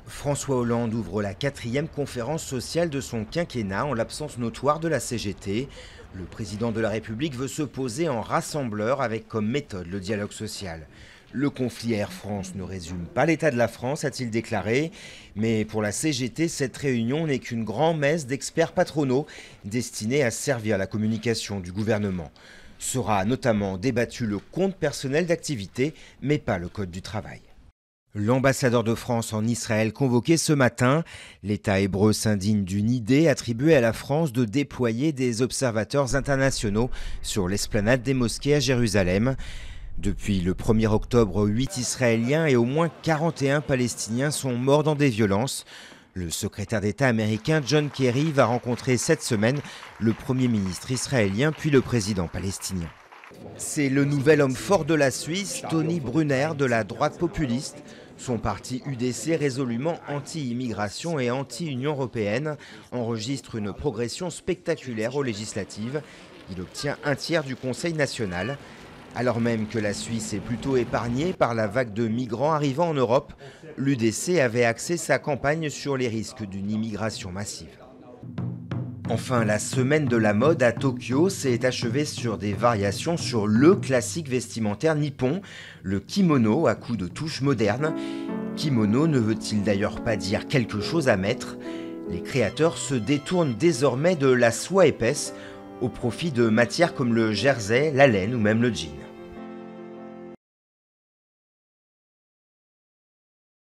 François Hollande ouvre la 4e conférence sociale de son quinquennat en l'absence notoire de la CGT. Le président de la République veut se poser en rassembleur avec comme méthode le dialogue social. Le conflit Air France ne résume pas l'état de la France, a-t-il déclaré. Mais pour la CGT, cette réunion n'est qu'une grand-messe d'experts patronaux destinée à servir la communication du gouvernement. Sera notamment débattu le compte personnel d'activité, mais pas le code du travail. L'ambassadeur de France en Israël convoqué ce matin, l'État hébreu s'indigne d'une idée attribuée à la France de déployer des observateurs internationaux sur l'esplanade des mosquées à Jérusalem. Depuis le 1er octobre, 8 Israéliens et au moins 41 Palestiniens sont morts dans des violences. Le secrétaire d'État américain John Kerry va rencontrer cette semaine le Premier ministre israélien puis le président palestinien. C'est le nouvel homme fort de la Suisse, Tony Brunner, de la droite populiste. Son parti UDC, résolument anti-immigration et anti-Union européenne, enregistre une progression spectaculaire aux législatives. Il obtient un tiers du Conseil national. Alors même que la Suisse est plutôt épargnée par la vague de migrants arrivant en Europe, l'UDC avait axé sa campagne sur les risques d'une immigration massive. Enfin, la semaine de la mode à Tokyo s'est achevée sur des variations sur le classique vestimentaire nippon, le kimono à coups de touches modernes. Kimono ne veut-il d'ailleurs pas dire quelque chose à mettre? Les créateurs se détournent désormais de la soie épaisse au profit de matières comme le jersey, la laine ou même le jean.